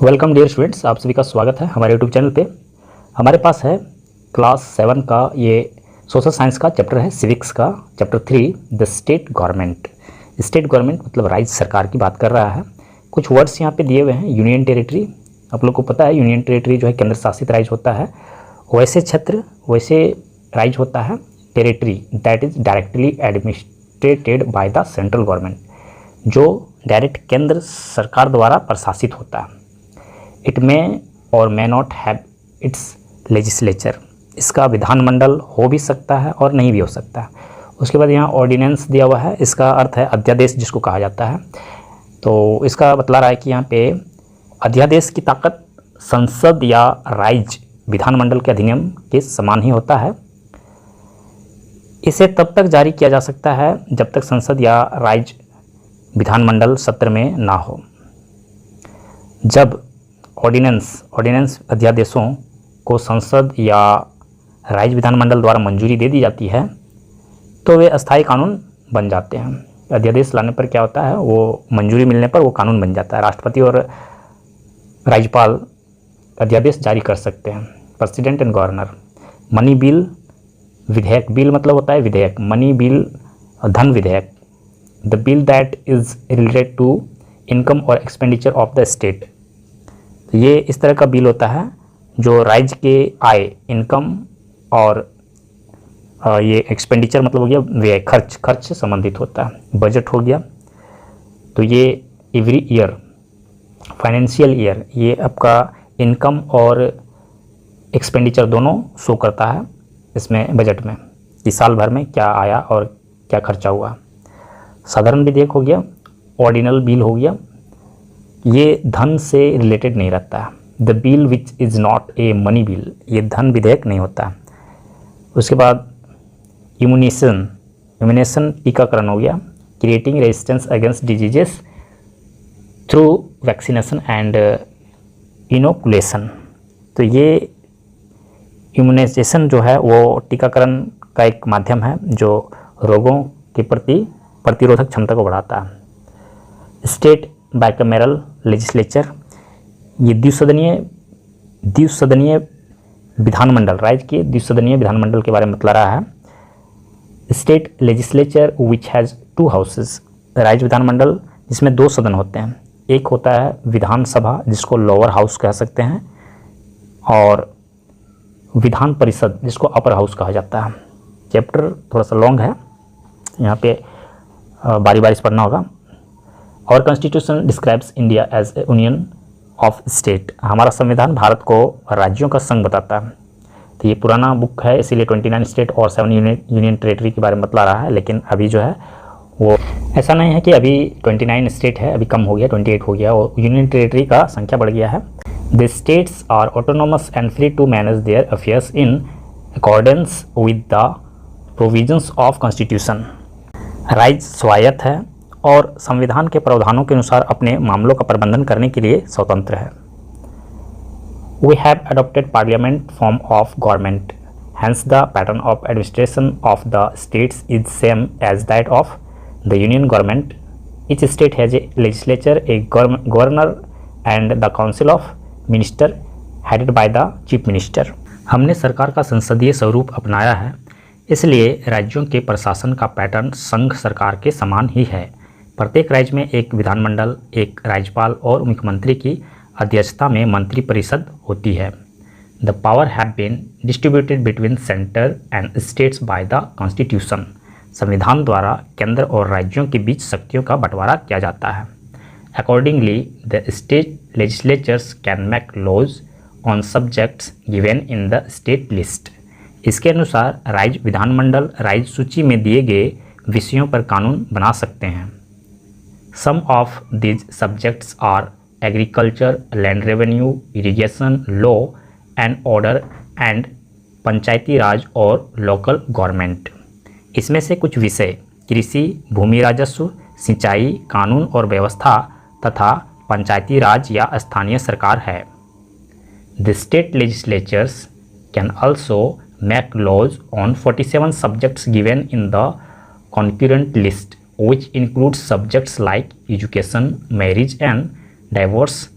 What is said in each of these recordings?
Welcome dear students, आप सभी का स्वागत है हमारे यूट्यूब चैनल पे। हमारे पास है क्लास 7 का ये सोशल साइंस का चैप्टर है, सिविक्स का chapter 3 the state government. State government मतलब राज्य सरकार की बात कर रहा है। कुछ वर्ड्स यहाँ पे दिए हुए हैं। यूनियन टेरिटरी, आप लोग को पता है यूनियन टेरिटरी जो है केंद्र शासित राज्य होता है। वैसे क्षेत्र वैसे राज्य होता है territory that is directly administrated by the central government, जो डायरेक्ट केंद्र सरकार द्वारा प्रशासित होता है। इट मे और may not have it's legislature, इसका विधानमंडल हो भी सकता है और नहीं भी हो सकता है। उसके बाद यहाँ ऑर्डिनेंस दिया हुआ है, इसका अर्थ है अध्यादेश जिसको कहा जाता है। तो इसका बतला रहा है कि यहाँ पे अध्यादेश की ताकत संसद या राज्य विधानमंडल के अधिनियम के समान ही होता है। इसे तब तक जारी किया जा सकता है जब तक संसद या राज्य विधानमंडल सत्र में ना हो। जब ऑर्डिनेंस अध्यादेशों को संसद या राज्य विधानमंडल द्वारा मंजूरी दे दी जाती है तो वे अस्थायी कानून बन जाते हैं। अध्यादेश लाने पर क्या होता है, वो मंजूरी मिलने पर वो कानून बन जाता है। राष्ट्रपति और राज्यपाल अध्यादेश जारी कर सकते हैं। President and governor. Money bill, विधेयक, बिल मतलब होता है विधेयक, मनी बिल धन विधेयक। The bill that is related to income और एक्सपेंडिचर ऑफ द स्टेट। ये इस तरह का बिल होता है जो राज्य के आय, इनकम और ये एक्सपेंडिचर मतलब हो गया व्यय, खर्च से संबंधित होता है। बजट हो गया, तो ये एवरी ईयर, फाइनेंशियल ईयर, ये आपका इनकम और एक्सपेंडिचर दोनों शो करता है इसमें बजट में कि साल भर में क्या आया और क्या खर्चा हुआ। साधारण विधेयक हो गया, ऑर्डिनल बिल हो गया, ये धन से रिलेटेड नहीं रहता है। The bill which is not a money bill, ये धन विधेयक नहीं होता। उसके बाद इम्यूनेशन टीकाकरण हो गया, creating resistance against diseases through vaccination and inoculation. तो ये इम्यूनाइजेशन जो है वो टीकाकरण का एक माध्यम है जो रोगों के प्रति प्रतिरोधक क्षमता को बढ़ाता है। स्टेट बाइकैमरल लेजिस्लेचर, ये द्विसदनीय विधानमंडल, राज्य के द्विसदनीय विधानमंडल के बारे में बतला रहा है। State legislature which has 2 houses, राज्य विधानमंडल जिसमें 2 सदन होते हैं। एक होता है विधानसभा जिसको लोअर हाउस कह सकते हैं, और विधान परिषद जिसको अपर हाउस कहा जाता है। चैप्टर थोड़ा सा लॉन्ग है, यहाँ पे बारी बारी से पढ़ना होगा। और constitution describes India as a union of state, हमारा संविधान भारत को राज्यों का संघ बताता है। तो ये पुराना बुक है, इसीलिए 29 स्टेट और 7 यूनियन टेरिटरी के बारे में बतला रहा है। लेकिन अभी जो है वो ऐसा नहीं है कि अभी 29 स्टेट है, अभी कम हो गया, 28 हो गया, और यूनियन टेरिटरी का संख्या बढ़ गया है। The states are autonomous and free to manage their affairs in accordance with the provisions of constitution, राज्य स्वायत्त है और संविधान के प्रावधानों के अनुसार अपने मामलों का प्रबंधन करने के लिए स्वतंत्र है। We have adopted parliament form of government, hence the pattern of administration of the states is same as that of the union government. Each state has a legislature, a governor and the council of minister headed by the chief minister. हमने सरकार का संसदीय स्वरूप अपनाया है, इसलिए राज्यों के प्रशासन का पैटर्न संघ सरकार के समान ही है। प्रत्येक राज्य में एक विधानमंडल, एक राज्यपाल और मुख्यमंत्री की अध्यक्षता में मंत्रिपरिषद होती है। The power have been distributed between centre and states by the constitution, संविधान द्वारा केंद्र और राज्यों के बीच शक्तियों का बंटवारा किया जाता है। Accordingly the state legislatures can make laws on subjects given in the state list. इसके अनुसार राज्य विधानमंडल राज्य सूची में दिए गए विषयों पर कानून बना सकते हैं। Some of these subjects are agriculture, land revenue, irrigation, law and order and पंचायती राज और लोकल गवर्नमेंट। इसमें से कुछ विषय कृषि, भूमि राजस्व, सिंचाई, कानून और व्यवस्था तथा पंचायती राज या स्थानीय सरकार है। The state legislatures can also make laws on 47 subjects given in the concurrent list, which includes subjects like education, marriage and divorce,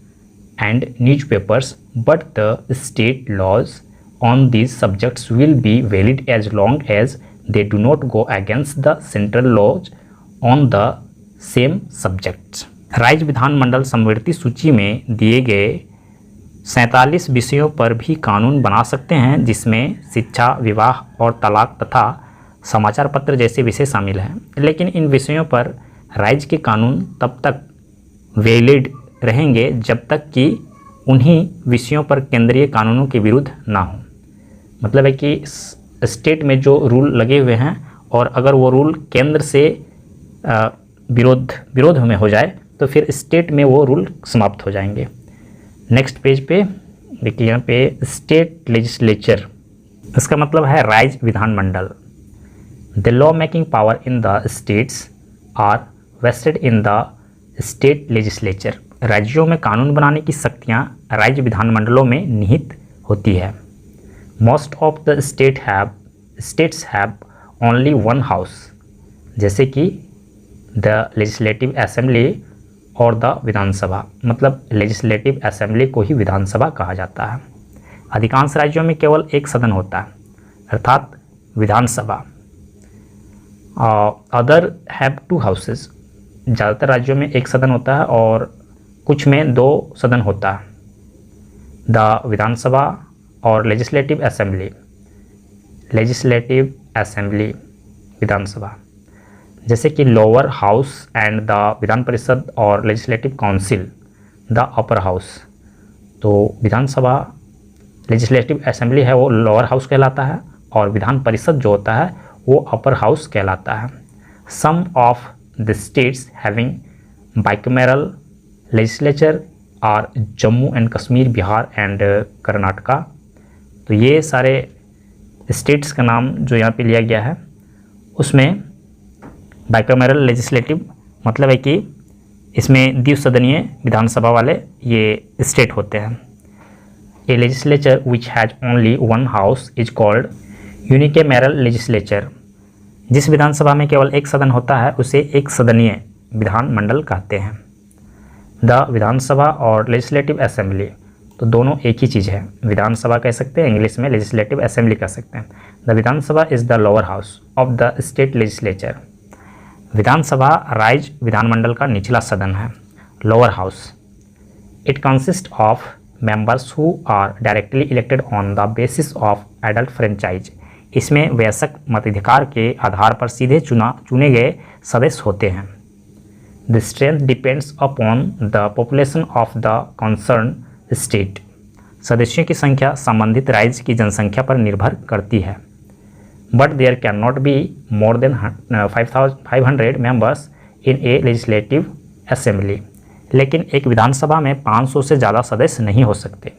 and newspapers, but the state laws on these subjects will be valid as long as they do not go against the central laws on the same subjects. राज्य विधानमंडल समवर्ती सूची में दिए गए 47 विषयों पर भी कानून बना सकते हैं, जिसमें शिक्षा, विवाह और तलाक तथा समाचार पत्र जैसे विषय शामिल हैं। लेकिन इन विषयों पर राज्य के कानून तब तक वैलिड रहेंगे जब तक कि उन्हीं विषयों पर केंद्रीय कानूनों के विरुद्ध ना हो। मतलब है कि स्टेट में जो रूल लगे हुए हैं और अगर वो रूल केंद्र से विरोध में हो जाए तो फिर स्टेट में वो रूल समाप्त हो जाएंगे। नेक्स्ट पेज पे देखिए, यहाँ पे स्टेट लेजिस्लेचर, इसका मतलब है राज्य विधानमंडल। The law making power in the states are vested in the state legislature. राज्यों में कानून बनाने की शक्तियाँ राज्य विधानमंडलों में निहित होती है। Most of the states have only one house, जैसे कि द लेजिस्लेटिव असेंबली और द विधानसभा। मतलब लेजिस्लेटिव असेंबली को ही विधानसभा कहा जाता है। अधिकांश राज्यों में केवल एक सदन होता है, अर्थात विधानसभा। Other have two houses. ज़्यादातर राज्यों में एक सदन होता है और कुछ में 2 सदन होता है, द विधानसभा और लेजिस्लेटिव असेंबली विधानसभा। जैसे कि lower house and the Vidhan परिषद और legislative council the upper house. तो विधानसभा, लेजिस्लेटिव असेंबली है वो लोअर हाउस कहलाता है और विधान परिषद जो होता है वो अपर हाउस कहलाता है। Some of the states having bicameral legislature और जम्मू एंड कश्मीर, बिहार एंड कर्नाटका। तो ये सारे स्टेट्स का नाम जो यहाँ पे लिया गया है उसमें बाइकमेरल लेजिस्लेटिव मतलब है कि इसमें द्विसदनीय विधानसभा वाले ये स्टेट होते हैं। A legislature which has only one house is called unicameral legislature. जिस विधानसभा में केवल एक सदन होता है उसे एक सदनीय विधानमंडल कहते हैं। द विधानसभा और लेजिस्लेटिव असेंबली तो दोनों एक ही चीज़ है। विधानसभा कह सकते हैं, इंग्लिश में लेजिस्लेटिव असेंबली कह सकते हैं। The Vidhansabha is the lower house of the state legislature. विधानसभा राज्य विधानमंडल का निचला सदन है, lower house. It consist of members who are directly elected on the basis of adult franchise. इसमें वयस्क मताधिकार के आधार पर सीधे चुने गए सदस्य होते हैं। The strength depends upon the population of the concern state. सदस्यों की संख्या संबंधित राज्य की जनसंख्या पर निर्भर करती है। But there can not be more than 500 members in a legislative assembly. लेकिन एक विधानसभा में 500 से ज़्यादा सदस्य नहीं हो सकते।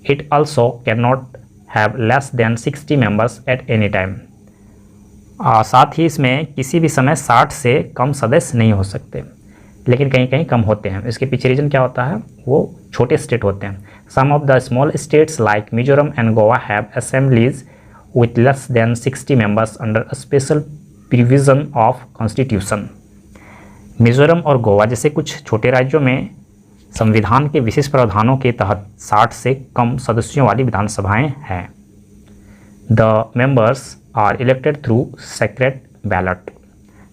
It also can not have less than 60 members eight any time. साथ ही इसमें किसी भी समय 60 से कम सदस्य नहीं हो सकते, लेकिन कहीं कहीं कम होते हैं। इसके पीछे रीजन क्या होता है, वो छोटे स्टेट होते हैं। Some of the small states like Mizoram and Goa have assemblies with less than 60 members under special provision of constitution. Mizoram और गोवा जैसे कुछ छोटे राज्यों में संविधान के विशेष प्रावधानों के तहत 60 से कम सदस्यों वाली विधानसभाएं हैं। The members are elected through secret ballot.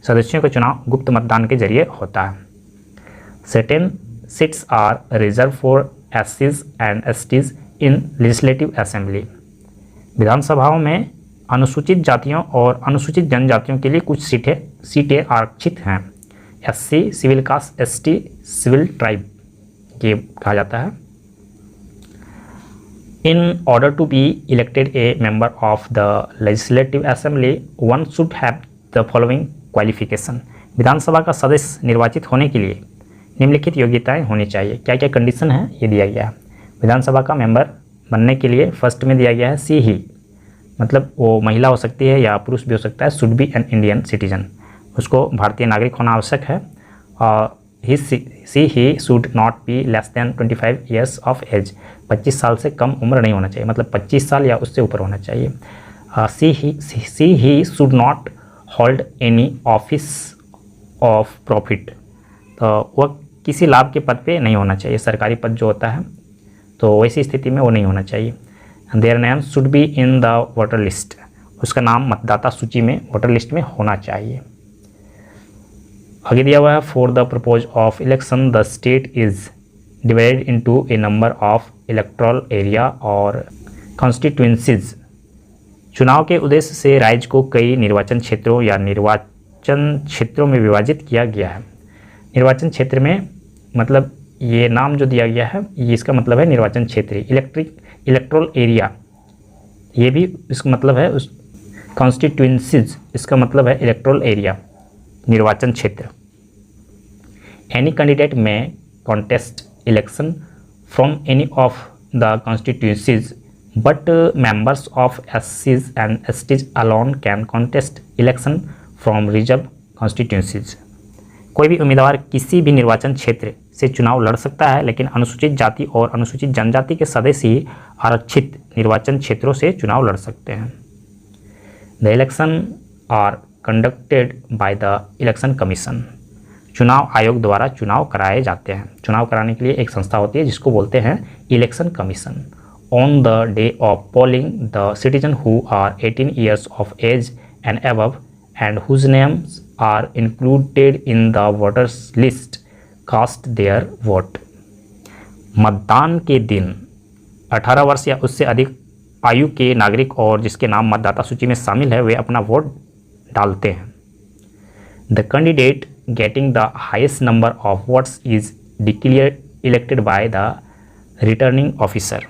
सदस्यों का चुनाव गुप्त मतदान के जरिए होता है। Certain seats are reserved for एससीज and STs in legislative assembly. विधानसभाओं में अनुसूचित जातियों और अनुसूचित जनजातियों के लिए कुछ सीटें आरक्षित हैं। SC civil caste, ST civil tribe ये कहा जाता है। In order to be elected a member of the legislative assembly, one should have the following qualification. विधानसभा का सदस्य निर्वाचित होने के लिए निम्नलिखित योग्यताएं होनी चाहिए। क्या क्या कंडीशन है ये दिया गया है। विधानसभा का मेंबर बनने के लिए फर्स्ट में दिया गया है सी ही, मतलब वो महिला हो सकती है या पुरुष भी हो सकता है। Should be an Indian citizen, उसको भारतीय नागरिक होना आवश्यक है। और he should not be less than 25 years of age. 25 साल से कम उम्र नहीं होना चाहिए, मतलब 25 साल या उससे ऊपर होना चाहिए। See he should not hold any office of profit. तो वह किसी लाभ के पद पे नहीं होना चाहिए, सरकारी पद जो होता है तो वैसी स्थिति में वो नहीं होना चाहिए। Their name should be in the voter list, उसका नाम मतदाता सूची में वोटर लिस्ट में होना चाहिए। आगे दिया हुआ है for the purpose of election the state is divided into A number of electoral area और कॉन्स्टिट्यूएंसीज। चुनाव के उद्देश्य से राज्य को कई निर्वाचन क्षेत्रों या निर्वाचन क्षेत्रों में विभाजित किया गया है। निर्वाचन क्षेत्र में मतलब ये नाम जो दिया गया है ये इसका मतलब है निर्वाचन क्षेत्र। इलेक्टोरल एरिया ये भी इसका मतलब है उस कॉन्स्टिट्यूएंसीज इसका मतलब है इलेक्टोरल एरिया निर्वाचन क्षेत्र। एनी कैंडिडेट में contest election from any of the constituencies but members of SCs and STs alone can contest election from reserve constituencies. कोई भी उम्मीदवार किसी भी निर्वाचन क्षेत्र से चुनाव लड़ सकता है, लेकिन अनुसूचित जाति और अनुसूचित जनजाति के सदस्य ही आरक्षित निर्वाचन क्षेत्रों से चुनाव लड़ सकते हैं। The election are conducted by the election commission. चुनाव आयोग द्वारा चुनाव कराए जाते हैं। चुनाव कराने के लिए एक संस्था होती है जिसको बोलते हैं election commission. On the day of polling the citizen who are 18 years of age and above and whose names are included in the voters list cast their vote। मतदान के दिन 18 वर्ष या उससे अधिक आयु के नागरिक और जिसके नाम मतदाता सूची में शामिल है वे अपना वोट डालते हैं। The candidate getting the highest number of votes is declared elected by the returning officer.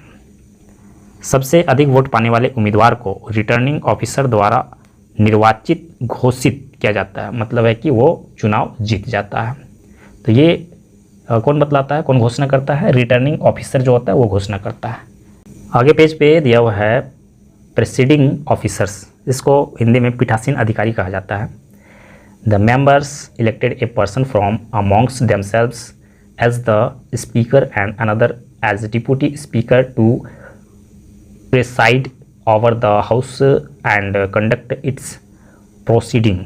सबसे अधिक वोट पाने वाले उम्मीदवार को रिटर्निंग ऑफिसर द्वारा निर्वाचित घोषित किया जाता है, मतलब है कि वो चुनाव जीत जाता है। तो ये कौन बतलाता है, कौन घोषणा करता है? रिटर्निंग ऑफिसर जो होता है वो घोषणा करता है। आगे पेज पे दिया हुआ है प्रेसिडिंग ऑफिसर्स, इसको हिंदी में पीठासीन अधिकारी कहा जाता है। The members elected a person from amongst themselves as the speaker and another as deputy speaker to preside over the house and conduct its proceeding.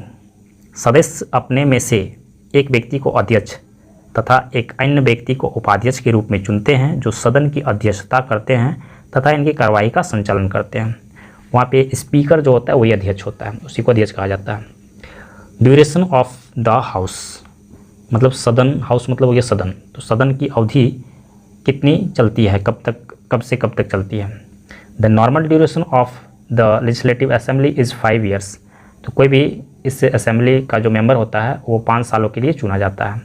सदस्य अपने में से एक व्यक्ति को अध्यक्ष तथा एक अन्य व्यक्ति को उपाध्यक्ष के रूप में चुनते हैं जो सदन की अध्यक्षता करते हैं तथा इनकी कार्रवाई का संचालन करते हैं। वहाँ पे स्पीकर जो होता है वही अध्यक्ष होता है, उसी को अध्यक्ष कहा जाता है। ड्यूरेशन ऑफ द हाउस मतलब सदन, हाउस मतलब हो गया सदन, तो सदन की अवधि कितनी चलती है, कब से कब तक चलती है। The normal duration of the legislative assembly is 5 years। तो कोई भी इस असेंबली का जो मेंबर होता है वो 5 सालों के लिए चुना जाता है।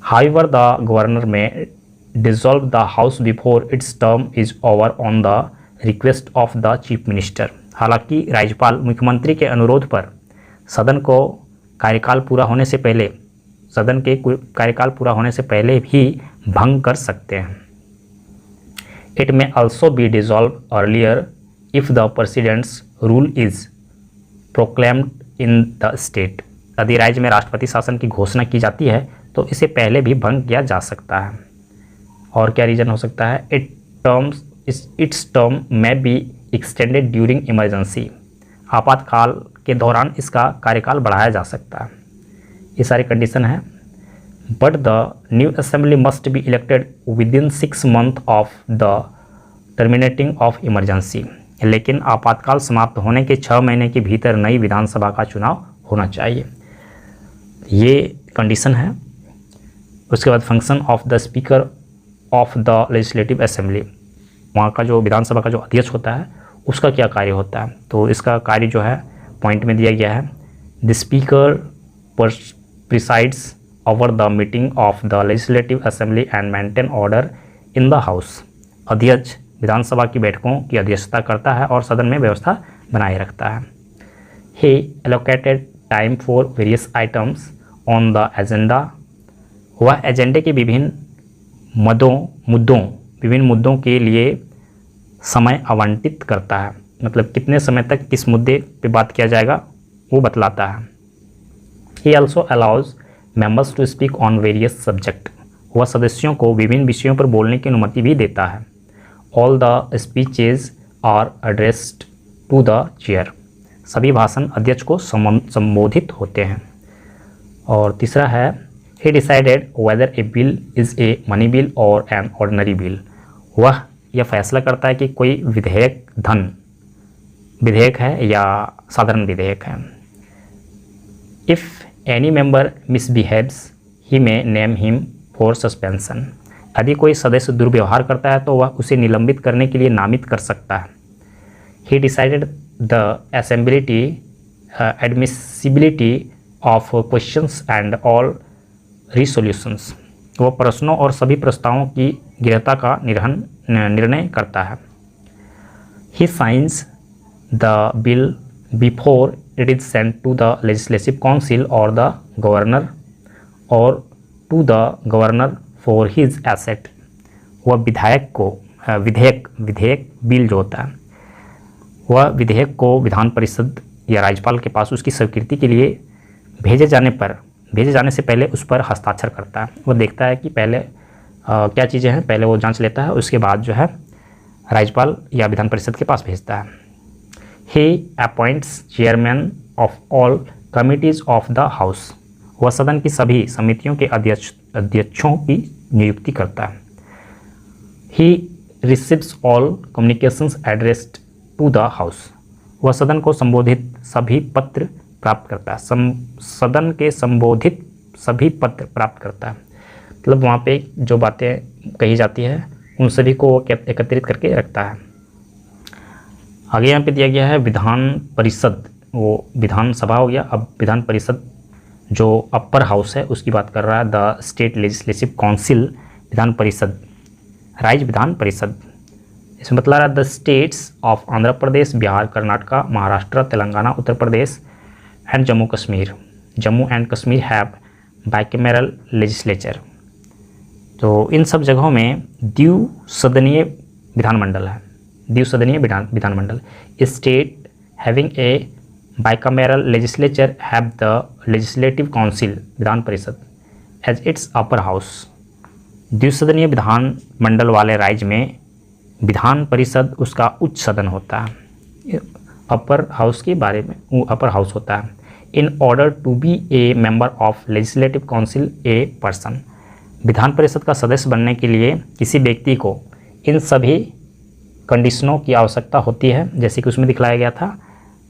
हाउएवर द गवर्नर में dissolve the house before it's term is over on the request of the chief minister. हालांकि राज्यपाल मुख्यमंत्री के अनुरोध पर सदन के कार्यकाल पूरा होने से पहले भी भंग कर सकते हैं। इट में also be dissolve earlier if the presidents rule is proclaimed in the state. यदि राज्य में राष्ट्रपति शासन की घोषणा की जाती है तो इसे पहले भी भंग किया जा सकता है। और क्या रीज़न हो सकता है? इट्स टर्म में बी एक्सटेंडेड ड्यूरिंग इमरजेंसी। आपातकाल के दौरान इसका कार्यकाल बढ़ाया जा सकता है। ये सारी कंडीशन है। But the new assembly must be elected with in 6 months of the terminating of emergency. लेकिन आपातकाल समाप्त होने के 6 महीने के भीतर नई विधानसभा का चुनाव होना चाहिए। ये कंडीशन है। उसके बाद function of the speaker of the legislative assembly, वहाँ का जो विधानसभा का जो अध्यक्ष होता है उसका क्या कार्य होता है। तो इसका कार्य जो है पॉइंट में दिया गया है। The speaker presides over the meeting of the legislative assembly and maintain order in the house. अध्यक्ष विधानसभा की बैठकों की अध्यक्षता करता है और सदन में व्यवस्था बनाए रखता है। He allocated time for various items on the agenda. वह एजेंडे के विभिन्न मुद्दों के लिए समय आवंटित करता है, मतलब कितने समय तक किस मुद्दे पे बात किया जाएगा वो बतलाता है। He also allows members to speak on various subject. वह सदस्यों को विभिन्न विषयों पर बोलने की अनुमति भी देता है। All the speeches are addressed to the chair. सभी भाषण अध्यक्ष को संबोधित होते हैं। और तीसरा है he decided weather A bill is a money bill और एन ऑर्डिनरी बिल। वह यह फैसला करता है कि कोई विधेयक है या साधारण विधेयक है। If any member misbehaves he may name him for suspension. यदि कोई सदस्य दुर्व्यवहार करता है तो वह उसे निलंबित करने के लिए नामित कर सकता है। ही डिसाइडेड द असेंबिलिटी admissibility of questions and all resolutions. वह प्रश्नों और सभी प्रस्तावों की गृहता का निर्णय करता है। He signs the bill before it is sent to the legislative council और द गवर्नर और to the governor for his assent. वह विधेयक बिल जो होता है वह विधेयक को विधान परिषद या राज्यपाल के पास उसकी स्वीकृति के लिए भेजे जाने से पहले उस पर हस्ताक्षर करता है। वह देखता है कि पहले क्या चीज़ें हैं, पहले वो जांच लेता है, उसके बाद जो है राज्यपाल या विधान परिषद के पास भेजता है। He appoints chairman of all committees of the house. वह सदन की सभी समितियों के अध्यक्षों की नियुक्ति करता है। He receives all communications addressed to the house. वह सदन को संबोधित सभी पत्र प्राप्त करता है। सदन के संबोधित सभी पत्र प्राप्त करता है, मतलब वहाँ पे जो बातें कही जाती है उन सभी को एकत्रित करके रखता है। आगे यहाँ पे दिया गया है विधान परिषद, वो विधानसभा हो गया, अब विधान परिषद जो अपर हाउस है उसकी बात कर रहा है। द स्टेट लेजिस्लेटिव काउंसिल, विधान परिषद, राज्य विधान परिषद। इसमें बतला रहा है the states of Andhra Pradesh, Bihar, Karnataka, Maharashtra, Telangana, Uttar Pradesh and Jammu and Kashmir have bicameral legislature. तो इन सब जगहों में द्विसदनीय विधानमंडल है, द्विसदनीय विधानमंडल। State having a bicameral legislature have the legislative council, विधान परिषद, एज इट्स अपर हाउस। द्विसदनीय विधानमंडल वाले राज्य में विधान परिषद उसका उच्च सदन होता है। अपर हाउस के बारे में वो अपर हाउस होता है। In order to be a member of legislative council a person. विधान परिषद का सदस्य बनने के लिए किसी व्यक्ति को इन सभी कंडीशनों की आवश्यकता होती है, जैसे कि उसमें दिखलाया गया था।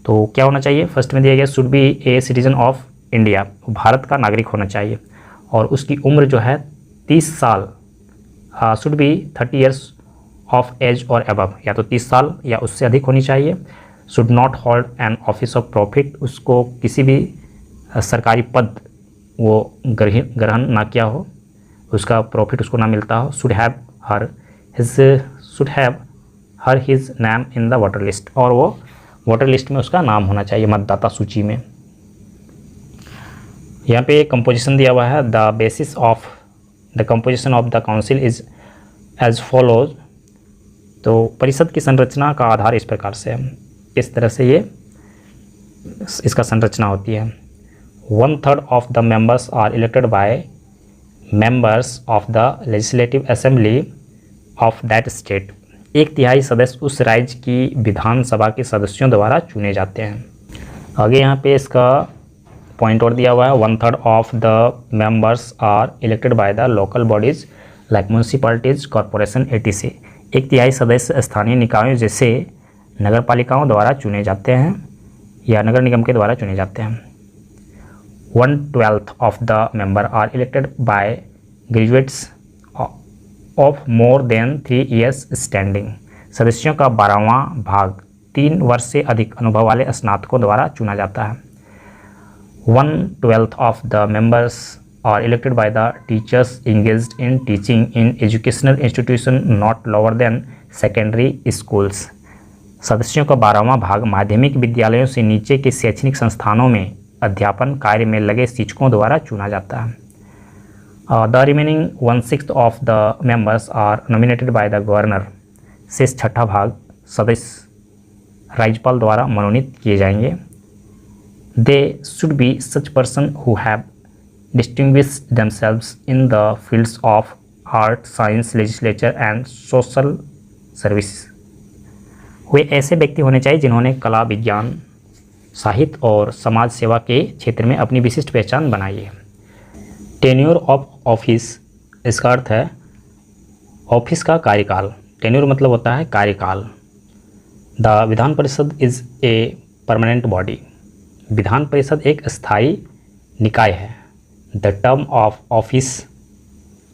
तो क्या होना चाहिए, फर्स्ट में दिया गया should be A citizen of India, Bharat का नागरिक होना चाहिए, और उसकी उम्र जो है 30 साल, should be 30 years of age और अबव, या तो 30 साल या उससे अधिक होनी चाहिए। Should not hold an office of profit, उसको किसी भी सरकारी पद वो ग्रहण ना किया हो, उसका प्रॉफिट उसको ना मिलता हो। Should have her his name in the voter list, और वो वोटर लिस्ट में उसका नाम होना चाहिए, मतदाता सूची में। यहाँ पे कंपोजिशन दिया हुआ है, the basis of the composition of the council is as follows. तो परिषद की संरचना का आधार इस प्रकार से है, इस तरह से ये इसका संरचना होती है। 1/3 of the members are elected by members of the legislative assembly of that state. 1/3 सदस्य उस राज्य की विधानसभा के सदस्यों द्वारा चुने जाते हैं। आगे यहाँ पे इसका पॉइंट और दिया हुआ है, 1/3 of the members are elected by the local bodies like municipalities, corporation, etc. 1/3 सदस्य स्थानीय निकायों जैसे नगर पालिकाओं द्वारा चुने जाते हैं या नगर निगम के द्वारा चुने जाते हैं। 1/12 of the member are elected by graduates of more than 3 years standing. सदस्यों का 12वां भाग 3 वर्ष से अधिक अनुभव वाले स्नातकों द्वारा चुना जाता है। 1/12 of the members are elected by the teachers engaged in teaching in educational institution not lower than secondary schools. सदस्यों का 12वां भाग माध्यमिक विद्यालयों से नीचे के शैक्षणिक संस्थानों में अध्यापन कार्य में लगे शिक्षकों द्वारा चुना जाता है। The remaining 1/6 of the members are nominated by the governor. शेष 6ठा भाग सदस्य राज्यपाल द्वारा मनोनीत किए जाएंगे। They should be such person who have distinguished themselves in the fields of art, science, legislature and social service. वे ऐसे व्यक्ति होने चाहिए जिन्होंने कला, विज्ञान, साहित्य और समाज सेवा के क्षेत्र में अपनी विशिष्ट पहचान बनाई है। टेन्योर ऑफ ऑफिस, इसका अर्थ है ऑफिस का कार्यकाल। टेन्योर मतलब होता है कार्यकाल। द विधान परिषद is a permanent body, Vidhan Parishad एक स्थायी निकाय है। The term of office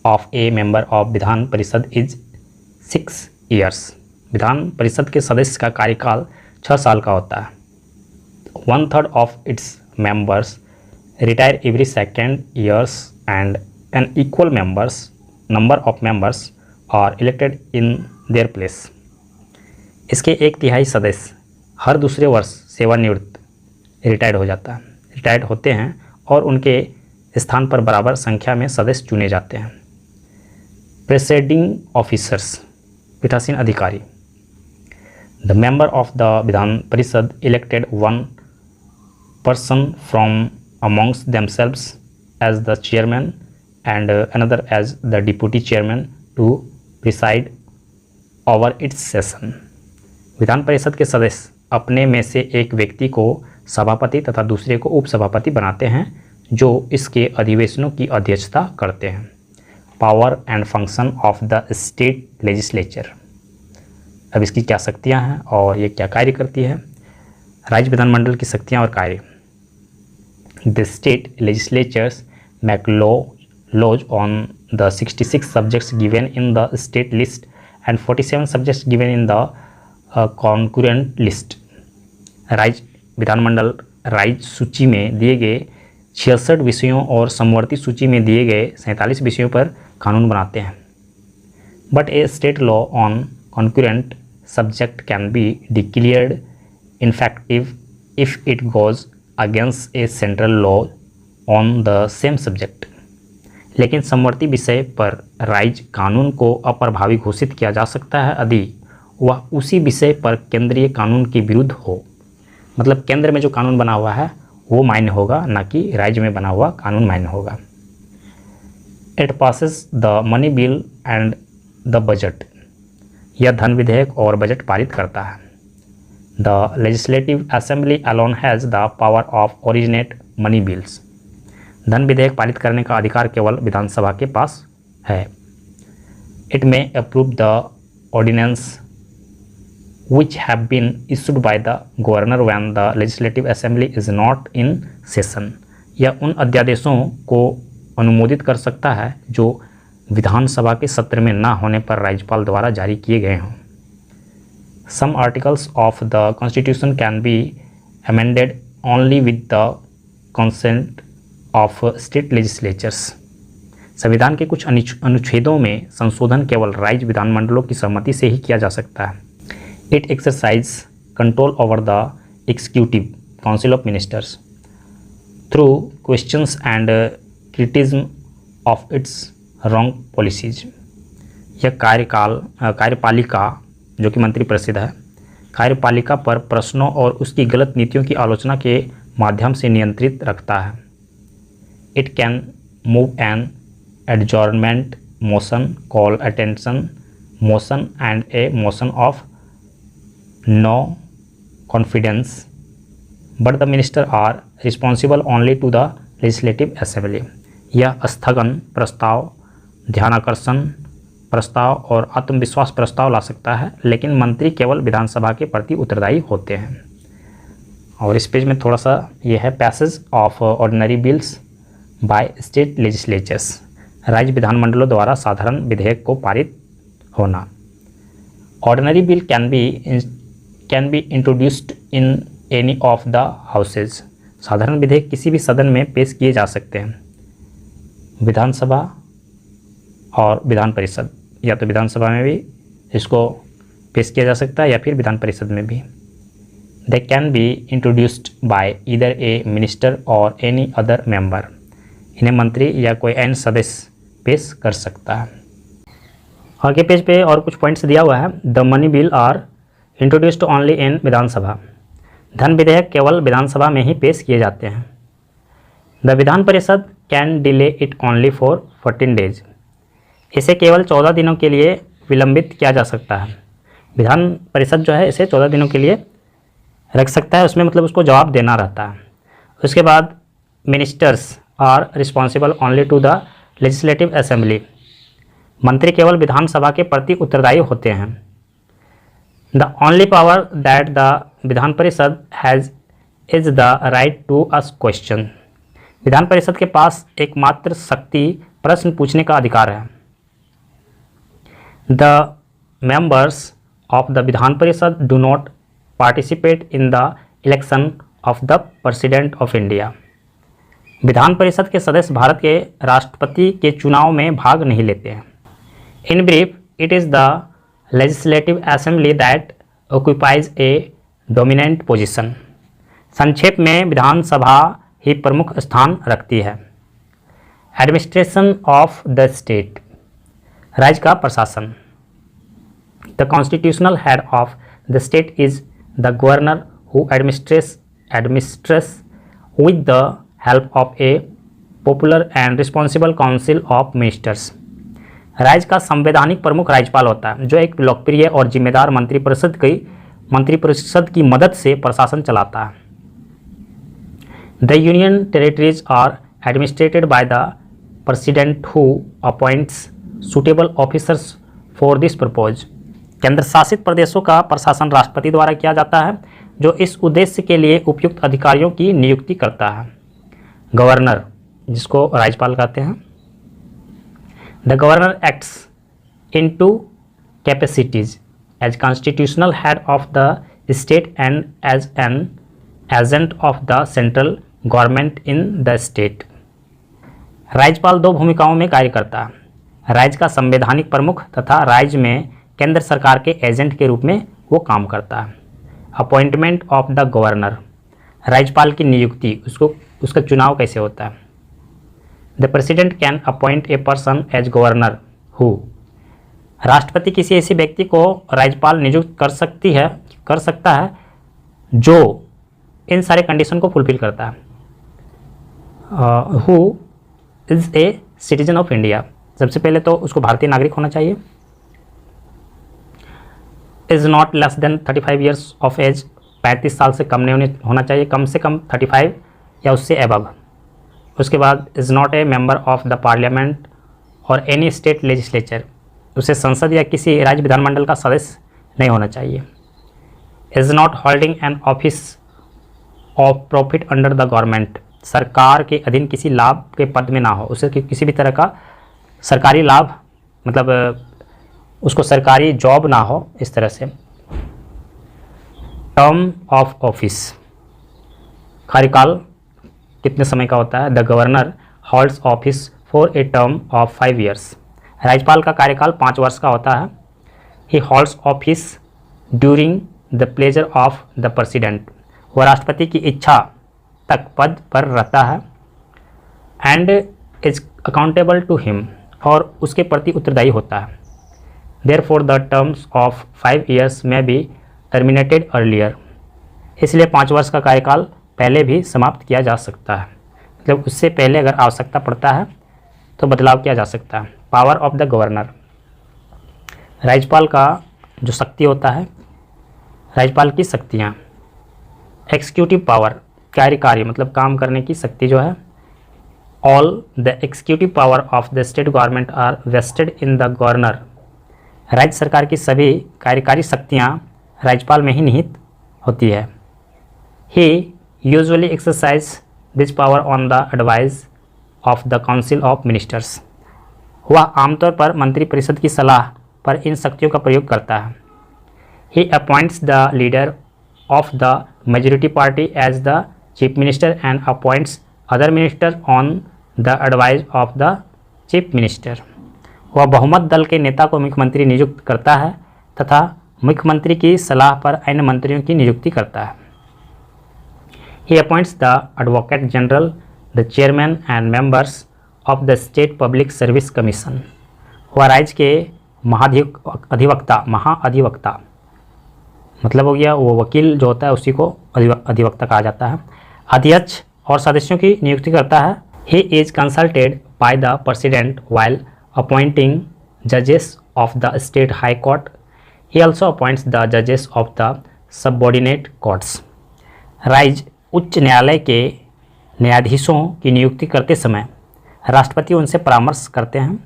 of A member of Vidhan Parishad is 6 years, विधान परिषद के सदस्य का कार्यकाल 6 साल का होता है। 1/3 of its members retire every 2 years and an equal number of members are elected in their place। इसके 1/3 सदस्य हर दूसरे वर्ष सेवानिवृत्त रिटायर्ड होते हैं और उनके स्थान पर बराबर संख्या में सदस्य चुने जाते हैं। प्रेसाइडिंग ऑफिसर्स, पीठासीन अधिकारी। The member of the Vidhan परिषद elected 1 person from amongst themselves as the chairman and another as the deputy chairman to preside over its session। विधान परिषद के सदस्य अपने में से एक व्यक्ति को सभापति तथा दूसरे को उपसभापति बनाते हैं जो इसके अधिवेशनों की अध्यक्षता करते हैं। Power and function of the state legislature, अब इसकी क्या शक्तियां हैं और ये क्या कार्य करती है। राज्य विधानमंडल की शक्तियां और कार्य। The state legislatures make laws on the 66 subjects given in the state list and 47 subjects given in the concurrent list। राज्य विधानमंडल राज्य सूची में दिए गए 66 विषयों और समवर्ती सूची में दिए गए 47 विषयों पर कानून बनाते हैं। But a state law on concurrent subject can be declared ineffective if it goes against A central law on the same subject. लेकिन समवर्ती विषय पर राज्य कानून को अप्रभावी घोषित किया जा सकता है यदि वह उसी विषय पर केंद्रीय कानून के विरुद्ध हो। मतलब केंद्र में जो कानून बना हुआ है वो मान्य होगा, ना कि राज्य में बना हुआ कानून मान्य होगा। It passes the money bill and the budget, यह धन विधेयक और बजट पारित करता है। The legislative assembly alone has the power of originate money bills। धन विधेयक पारित करने का अधिकार केवल विधानसभा के पास है। It may approve the ordinance which have been issued by the governor when the legislative assembly is not in session। यह उन अध्यादेशों को अनुमोदित कर सकता है जो विधानसभा के सत्र में न होने पर राज्यपाल द्वारा जारी किए गए हों। Some articles of the Constitution can be amended only with the consent of state legislatures। संविधान के कुछ अनुच्छेदों में संशोधन केवल राज्य विधानमंडलों की सहमति से ही किया जा सकता है। It exercises control over the executive council of ministers through questions and criticism of its wrong policies। यह कार्यपालिका जो कि मंत्री परिषद है, कार्यपालिका पर प्रश्नों और उसकी गलत नीतियों की आलोचना के माध्यम से नियंत्रित रखता है। It can move an adjournment motion, call attention motion and a motion of no confidence, but the minister are responsible only to the legislative assembly. यह स्थगन प्रस्ताव, ध्यानाकर्षण प्रस्ताव और आत्मविश्वास प्रस्ताव ला सकता है, लेकिन मंत्री केवल विधानसभा के प्रति उत्तरदायी होते हैं। और इस पेज में थोड़ा सा ये है passage of ordinary bills by state legislatures, राज्य विधानमंडलों द्वारा साधारण विधेयक को पारित होना। Ordinary bill can be introduced in any of the houses. साधारण विधेयक किसी भी सदन में पेश किए जा सकते हैं। विधानसभा और विधान परिषद, या तो विधानसभा में भी इसको पेश किया जा सकता है या फिर विधान परिषद में भी। They can be introduced by either A minister और एनी अदर मेंबर। इन्हें मंत्री या कोई अन्य सदस्य पेश कर सकता है। आगे पेज पे और कुछ पॉइंट्स दिया हुआ है। The money bill are introduced only in Vidhansabha. धन विधेयक केवल विधानसभा में ही पेश किए जाते हैं। द विधान परिषद can delay it only for 14 days। इसे केवल 14 दिनों के लिए विलंबित किया जा सकता है। विधान परिषद जो है इसे 14 दिनों के लिए रख सकता है, उसमें मतलब उसको जवाब देना रहता है। उसके बाद ministers are responsible only to the legislative assembly. मंत्री केवल विधानसभा के प्रति उत्तरदायी होते हैं। The only power that the Vidhan Parishad has is the right to ask question. विधान परिषद के पास एकमात्र शक्ति प्रश्न पूछने का अधिकार है। The members of the Vidhan परिषद do not participate in the election of the president of India. विधान परिषद के सदस्य भारत के राष्ट्रपति के चुनाव में भाग नहीं लेते हैं। In brief, it is the legislative assembly that occupies A dominant position. संक्षेप में विधानसभा ही प्रमुख स्थान रखती है। एडमिनिस्ट्रेशन ऑफ द स्टेट, राज्य का प्रशासन। The constitutional head of the state is the governor who administrates with the help of a popular and responsible council of ministers. राज्य का संवैधानिक प्रमुख राज्यपाल होता है, जो एक लोकप्रिय और जिम्मेदार मंत्रिपरिषद की मदद से प्रशासन चलाता है। The union territories are administered by the president who appoints suitable officers for this purpose. केंद्र शासित प्रदेशों का प्रशासन राष्ट्रपति द्वारा किया जाता है, जो इस उद्देश्य के लिए उपयुक्त अधिकारियों की नियुक्ति करता है। गवर्नर, जिसको राज्यपाल कहते हैं। The governor acts in two capacities as constitutional head of the state and as an agent of the central government in the state. राज्यपाल दो भूमिकाओं में कार्य करता है। राज्य का संवैधानिक प्रमुख तथा राज्य में केंद्र सरकार के एजेंट के रूप में वो काम करता है। अपॉइंटमेंट ऑफ द गवर्नर, राज्यपाल की नियुक्ति, उसका चुनाव कैसे होता है। The president can appoint a person as governor who, राष्ट्रपति किसी ऐसे व्यक्ति को राज्यपाल नियुक्त कर सकता है जो इन सारे कंडीशन को फुलफिल करता है। Who is a citizen of India, सबसे पहले तो उसको भारतीय नागरिक होना चाहिए। Is not less than 35 years of age, 35 साल से कम नहीं होना चाहिए, कम से कम 35 या उससे एबव। उसके बाद is not a member of the parliament और एनी स्टेट लेजिस्लेचर, उसे संसद या किसी राज्य विधानमंडल का सदस्य नहीं होना चाहिए। Is not holding N office of profit under the government, सरकार के अधीन किसी लाभ के पद में ना हो, उसे किसी भी तरह का सरकारी लाभ, मतलब उसको सरकारी जॉब ना हो, इस तरह से। टर्म ऑफ ऑफिस, कार्यकाल कितने समय का होता है। The governor holds office for a term of 5 years, राज्यपाल का कार्यकाल 5 वर्ष का होता है। He holds office during the pleasure of the president, वह राष्ट्रपति की इच्छा तक पद पर रहता है। And is accountable to him, और उसके प्रति उत्तरदायी होता है। Therefore the terms of 5 years may be terminated earlier, इसलिए 5 वर्ष का कार्यकाल पहले भी समाप्त किया जा सकता है, मतलब उससे पहले अगर आवश्यकता पड़ता है तो बदलाव किया जा सकता है। पावर ऑफ द गवर्नर, राज्यपाल का जो शक्ति होता है, राज्यपाल की शक्तियाँ। एक्सिक्यूटिव पावर, कार्यकारी मतलब काम करने की शक्ति जो है। All the executive power of the state government are vested in the governor, राज्य सरकार की सभी कार्यकारी शक्तियाँ राज्यपाल में ही निहित होती है। He usually exercise this power on the advice of the council of ministers, वह आमतौर पर मंत्रिपरिषद की सलाह पर इन शक्तियों का प्रयोग करता है। He appoints the leader of the majority party as the chief minister and appoints other minister on the advice of the chief minister, वह बहुमत दल के नेता को मुख्यमंत्री नियुक्त करता है तथा मुख्यमंत्री की सलाह पर अन्य मंत्रियों की नियुक्ति करता है। He appoints the advocate general, the chairman and members of the state public service commission, वह राज्य के महाअधिवक्ता मतलब हो गया वो वकील जो होता है, उसी को अधिवक्ता कहा जाता है, अध्यक्ष और सदस्यों की नियुक्ति करता है। He is consulted bye the president while appointing judges of the state high court. He also appoints the judges of the subordinate courts. राज्य उच्च न्यायालय के न्यायाधीशों की नियुक्ति करते समय राष्ट्रपति उनसे परामर्श करते हैं,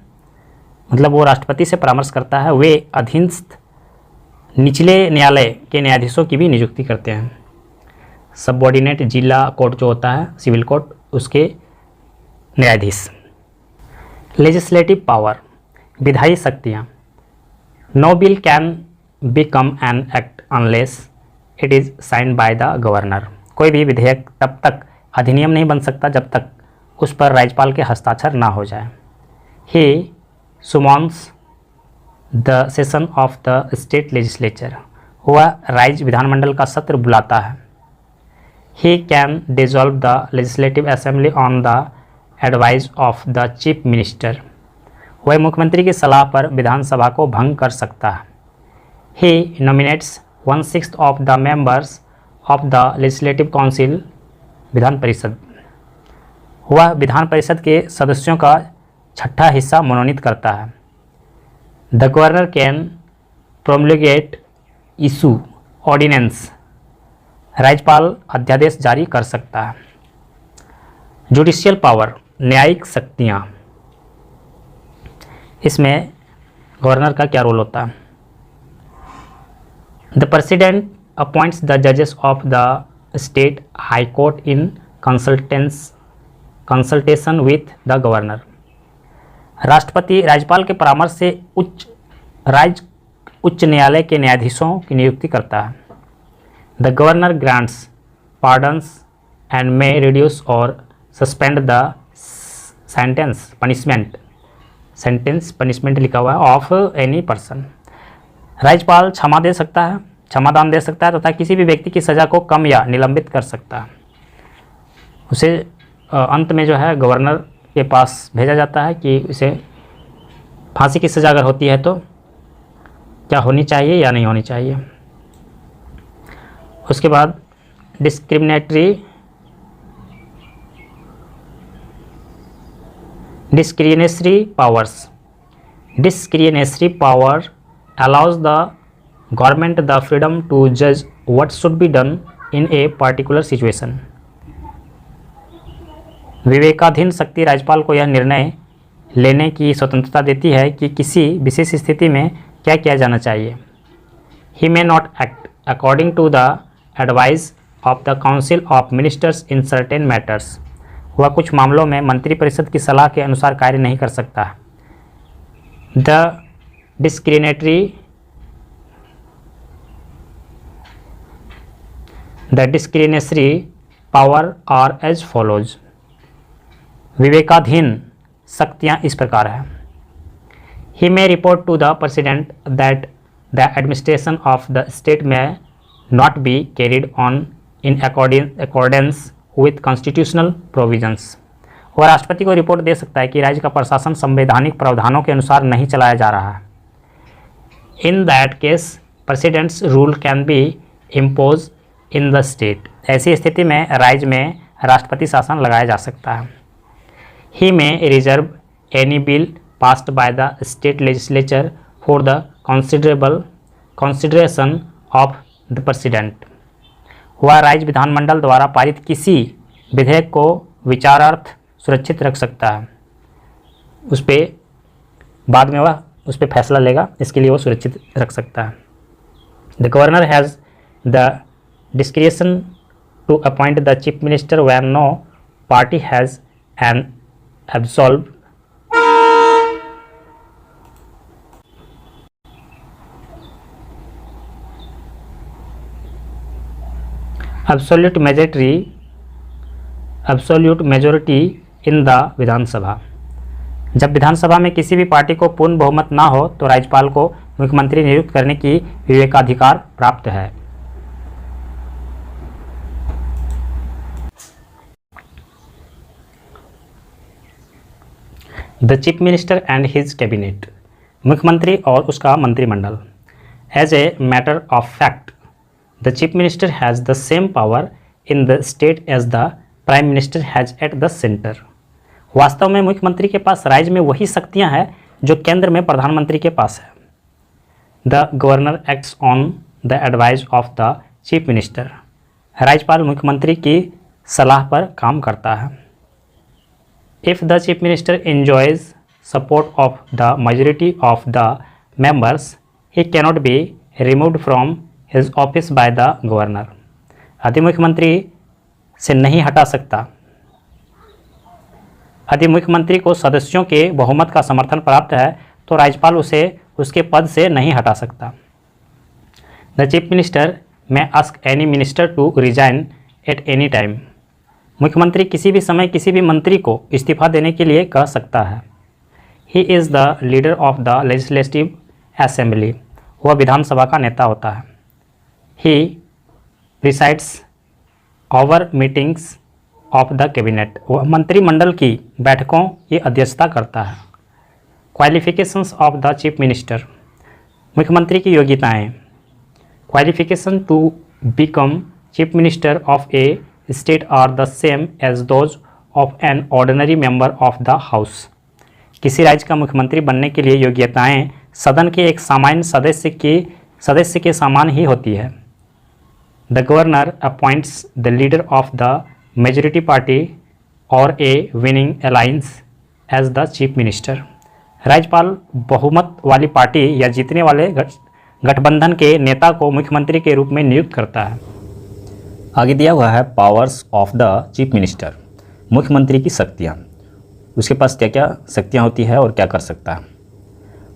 मतलब वो राष्ट्रपति से परामर्श करता है, वे अधीनस्थ निचले न्यायालय के न्यायाधीशों की भी नियुक्ति करते हैं। सबऑर्डिनेट जिला कोर्ट जो होता है, सिविल कोर्ट, उसके न्यायाधीश। लेजिस्लेटिव पावर, विधायी शक्तियाँ। No bill can become an act unless it is signed by the governor. कोई भी विधेयक तब तक अधिनियम नहीं बन सकता जब तक उस पर राज्यपाल के हस्ताक्षर ना हो जाए। He summons the session of the state legislature, वह राज्य विधानमंडल का सत्र बुलाता है। He can dissolve the legislative assembly on the advice of the chief minister, वह मुख्यमंत्री की सलाह पर विधानसभा को भंग कर सकता है। He nominates 1/6 of the members of the legislative council, विधान परिषद, वह विधान परिषद के सदस्यों का छठा हिस्सा मनोनीत करता है। The governor can promulgate issue ordinance, राज्यपाल अध्यादेश जारी कर सकता है। जुडिशियल पावर, न्यायिक शक्तियाँ, इसमें गवर्नर का क्या रोल होता है? द प्रेसिडेंट अपॉइंट्स द जजेस of the state high court in consultation with the governor, राष्ट्रपति राज्यपाल के परामर्श से उच्च न्यायालय के न्यायाधीशों की नियुक्ति करता है। The governor grants pardons and may reduce और सस्पेंड द सेंटेंस पनिशमेंट लिखा हुआ है ऑफ एनी पर्सन, राज्यपाल क्षमादान दे सकता है तथा किसी भी व्यक्ति की सज़ा को कम या निलंबित कर सकता है। उसे अंत में जो है गवर्नर के पास भेजा जाता है कि इसे फांसी की सज़ा अगर होती है तो क्या होनी चाहिए या नहीं होनी चाहिए। उसके बाद discretionary power allows the government the freedom to judge what should be done in a particular situation. विवेकाधीन शक्ति राज्यपाल को यह निर्णय लेने की स्वतंत्रता देती है कि किसी विशेष स्थिति में क्या किया जाना चाहिए। He may not act according to the advice of the Council of Ministers in certain matters. वह कुछ मामलों में मंत्रिपरिषद की सलाह के अनुसार कार्य नहीं कर सकता। The discretionary power are as follows. विवेकाधीन शक्तियाँ इस प्रकार है। He may report to the President that the administration of the state may not be carried on in accordance with constitutional provisions. वह राष्ट्रपति को रिपोर्ट दे सकता है कि राज्य का प्रशासन संवैधानिक प्रावधानों के अनुसार नहीं चलाया जा रहा है। In that case, President's rule can be imposed in the state. ऐसी स्थिति में राज्य में राष्ट्रपति शासन लगाया जा सकता है। He may reserve any bill passed by the state legislature for the consideration of the President. वह राज्य विधानमंडल द्वारा पारित किसी विधेयक को विचारार्थ सुरक्षित रख सकता है, उस पर बाद में वह उस पर फैसला लेगा, इसके लिए वो सुरक्षित रख सकता है। The governor has the discretion to appoint the chief minister when no party has an absolute majority in the Vidhansabha. जब विधानसभा में किसी भी पार्टी को पूर्ण बहुमत ना हो तो राज्यपाल को मुख्यमंत्री नियुक्त करने की विवेकाधिकार प्राप्त है। The chief minister and his cabinet, मुख्यमंत्री और उसका मंत्रिमंडल। As a matter of fact, the chief minister has the same power in the state as the prime minister has at the centre. वास्तव में मुख्यमंत्री के पास राज्य में वही शक्तियां हैं जो केंद्र में प्रधानमंत्री के पास है। The governor acts on the advice of the chief minister, राज्यपाल मुख्यमंत्री की सलाह पर काम करता है। If the chief minister enjoys support of the majority of the members he cannot be removed from his office by the governor. यदि मुख्यमंत्री से नहीं हटा सकता, यदि मुख्यमंत्री को सदस्यों के बहुमत का समर्थन प्राप्त है तो राज्यपाल उसे उसके पद से नहीं हटा सकता। The chief minister may ask any minister to resign at any time. मुख्यमंत्री किसी भी समय किसी भी मंत्री को इस्तीफा देने के लिए कह सकता है। He is the leader of the legislative assembly. वह विधानसभा का नेता होता है। He presides over meetings of the cabinet. वह मंत्रिमंडल की बैठकों की अध्यक्षता करता है। Qualifications of the chief minister. मुख्यमंत्री की योग्यताएं। Qualification to become chief minister of a state are the same as those of an ordinary member of the house. किसी राज्य का मुख्यमंत्री बनने के लिए योग्यताएं सदन के एक सामान्य सदस्य के समान ही होती है। The governor appoints the leader of the majority party और a winning alliance as the chief minister. राज्यपाल बहुमत वाली पार्टी या जीतने वाले गठबंधन के नेता को मुख्यमंत्री के रूप में नियुक्त करता है। आगे दिया हुआ है powers of the chief minister. मुख्यमंत्री की शक्तियाँ, उसके पास क्या क्या शक्तियाँ होती है और क्या कर सकता है।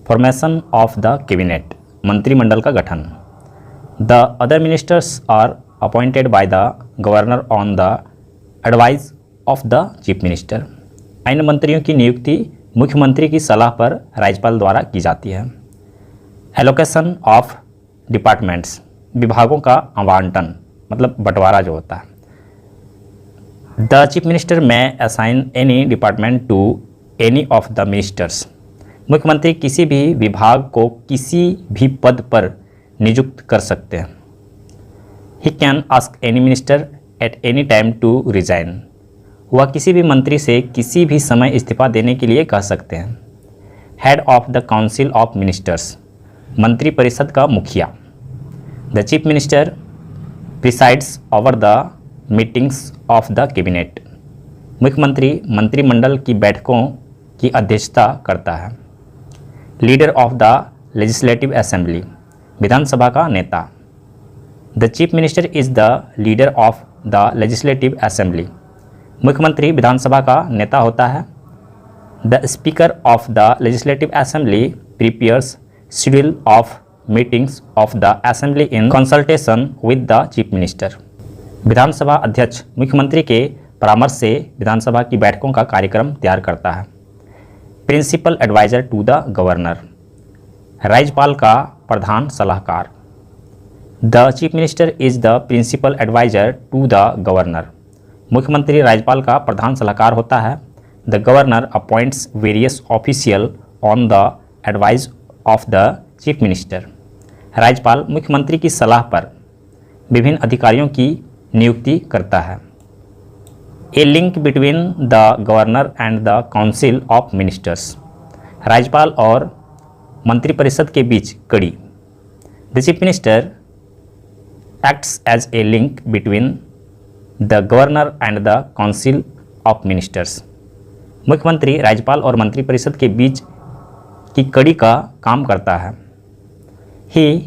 फॉर्मेशन ऑफ द कैबिनेट, मंत्रिमंडल का गठन। The other ministers are appointed by the governor on the advice of the chief minister. अन्य मंत्रियों की नियुक्ति मुख्यमंत्री की सलाह पर राज्यपाल द्वारा की जाती है। एलोकेशन ऑफ डिपार्टमेंट्स, विभागों का आवंटन मतलब बंटवारा जो होता है। The chief minister may assign any department to any of the ministers. मुख्यमंत्री किसी भी विभाग को किसी भी पद पर नियुक्त कर सकते हैं। He can ask any minister at any time to resign. वह किसी भी मंत्री से किसी भी समय इस्तीफा देने के लिए कह सकते हैं। Head of the council of ministers, मंत्री परिषद का मुखिया। The chief minister presides over the meetings of the cabinet. मुख्यमंत्री मंत्रिमंडल की बैठकों की अध्यक्षता करता है। Leader of the legislative assembly, विधानसभा का नेता। The chief minister is the leader of the legislative assembly. मुख्यमंत्री विधानसभा का नेता होता है। The speaker of the legislative assembly prepares schedule of meetings of the assembly in consultation with the chief minister. विधानसभा अध्यक्ष मुख्यमंत्री के परामर्श से विधानसभा की बैठकों का कार्यक्रम तैयार करता है। Principal adviser to the governor, राज्यपाल का प्रधान सलाहकार। The chief minister is the principal adviser to the governor. मुख्यमंत्री राज्यपाल का प्रधान सलाहकार होता है। The governor appoints various official on the advice of the chief minister. राज्यपाल मुख्यमंत्री की सलाह पर विभिन्न अधिकारियों की नियुक्ति करता है। A link between the governor and the council of ministers, राज्यपाल और मंत्रिपरिषद के बीच कड़ी। The chief minister acts as a link between the governor and the council of ministers. मुख्यमंत्री राज्यपाल और मंत्रिपरिषद के बीच की कड़ी का काम करता है। He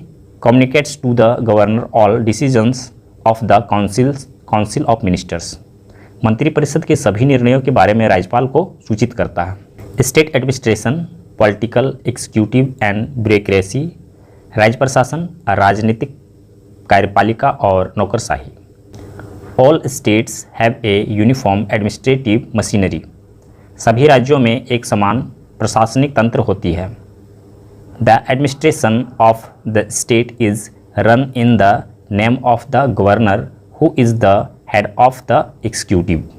communicates to the governor all decisions of the council of ministers. मंत्रिपरिषद के सभी निर्णयों के बारे में राज्यपाल को सूचित करता है। State administration, political, executive and bureaucracy, राज्य प्रशासन, राजनीतिक, कार्यपालिका और नौकरशाही। All states have a uniform administrative machinery. सभी राज्यों में एक समान प्रशासनिक तंत्र होती है। The administration of the state is run in the name of the governor who is the head of the executive.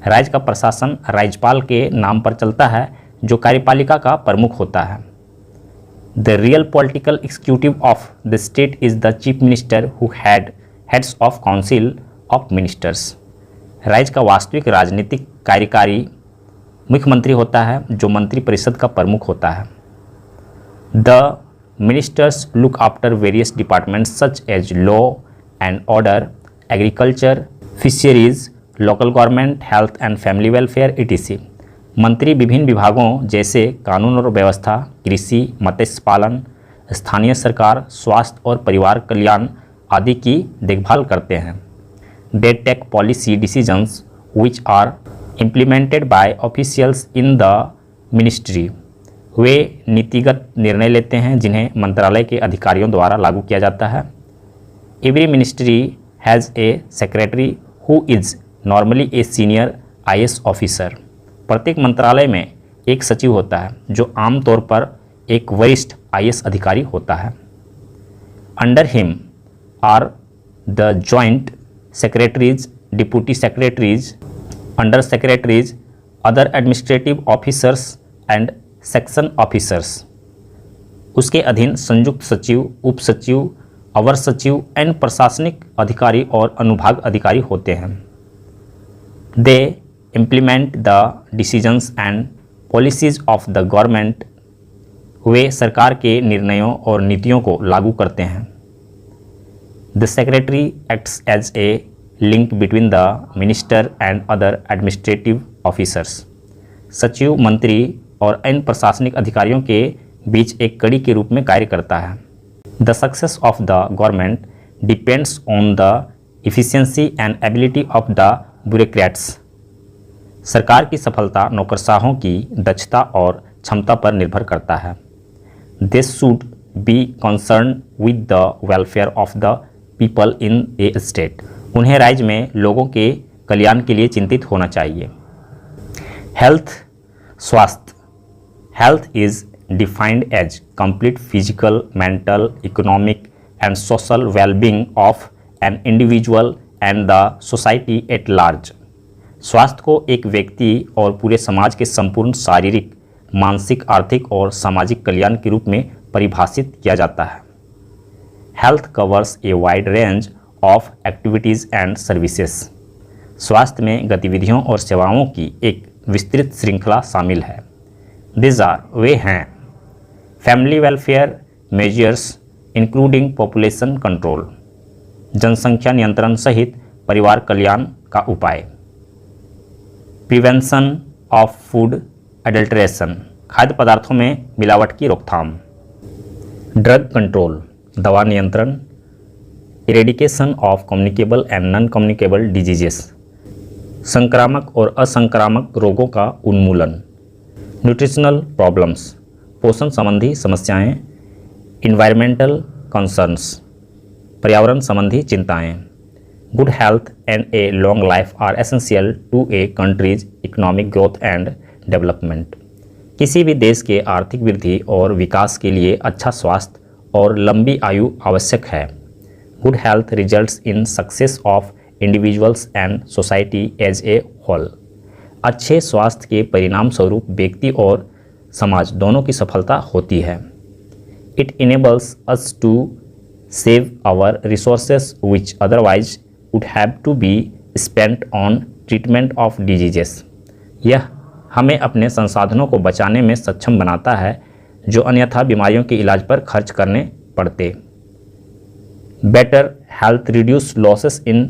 राज्य का प्रशासन राज्यपाल के नाम पर चलता है जो कार्यपालिका का प्रमुख होता है। The real political executive of the state is the chief minister who heads of council of ministers. राज्य का वास्तविक राजनीतिक कार्यकारी मुख्यमंत्री होता है जो मंत्री परिषद का प्रमुख होता है। The ministers look after various departments such as law and order, agriculture, fisheries, local government, health and family welfare etc। मंत्री विभिन्न विभागों जैसे कानून और व्यवस्था, कृषि, मत्स्य पालन, स्थानीय सरकार, स्वास्थ्य और परिवार कल्याण आदि की देखभाल करते हैं। They take policy decisions which are implemented by officials in the ministry. वे नीतिगत निर्णय लेते हैं जिन्हें मंत्रालय के अधिकारियों द्वारा लागू किया जाता है। Every ministry has a secretary who is normally a senior IAS officer. प्रत्येक मंत्रालय में एक सचिव होता है जो आमतौर पर एक वरिष्ठ IAS अधिकारी होता है। Under him are the joint secretaries, deputy secretaries, under secretaries, other administrative officers and section officers. उसके अधीन संयुक्त सचिव, उप सचिव, अवर सचिव एंड प्रशासनिक अधिकारी और अनुभाग अधिकारी होते हैं। They implement the decisions and policies of the government. वे सरकार के निर्णयों और नीतियों को लागू करते हैं। The secretary acts as a link between the minister and other administrative officers. सचिव, मंत्री और अन्य प्रशासनिक अधिकारियों के बीच एक कड़ी के रूप में कार्य करता है। The success of the government depends on the efficiency and ability of the bureaucrats. सरकार की सफलता नौकरशाहों की दक्षता और क्षमता पर निर्भर करता है। This should be concern with the welfare of the people in A state. उन्हें राज्य में लोगों के कल्याण के लिए चिंतित होना चाहिए। हेल्थ, स्वास्थ्य। Health is defined as complete physical, mental, economic and social wellbeing of an individual and the society at large. स्वास्थ्य को एक व्यक्ति और पूरे समाज के संपूर्ण शारीरिक, मानसिक, आर्थिक और सामाजिक कल्याण के रूप में परिभाषित किया जाता है। Health covers a wide range of activities and services. स्वास्थ्य में गतिविधियों और सेवाओं की एक विस्तृत श्रृंखला शामिल है। दिस आर, वे हैं, family welfare measures including population control, जनसंख्या नियंत्रण सहित परिवार कल्याण का उपाय। प्रिवेंशन ऑफ फूड एडल्ट्रेशन, खाद्य पदार्थों में मिलावट की रोकथाम। ड्रग कंट्रोल, दवा नियंत्रण। Eradication of communicable and non communicable diseases, संक्रामक और असंक्रामक रोगों का उन्मूलन। न्यूट्रिशनल प्रॉब्लम्स, पोषण संबंधी समस्याएं। इन्वायरमेंटल कंसर्न्स, पर्यावरण संबंधी चिंताएं। Good health and a long life are essential to a country's economic growth and development. किसी भी देश के आर्थिक वृद्धि और विकास के लिए अच्छा स्वास्थ्य और लंबी आयु आवश्यक है। Good health results in success of individuals and society as a whole. अच्छे स्वास्थ्य के परिणाम स्वरूप व्यक्ति और समाज दोनों की सफलता होती है। It enables us to save our resources which otherwise would have to be spent on treatment of diseases. यह हमें अपने संसाधनों को बचाने में सक्षम बनाता है जो अन्यथा बीमारियों के इलाज पर खर्च करने पड़ते। Better health reduce losses in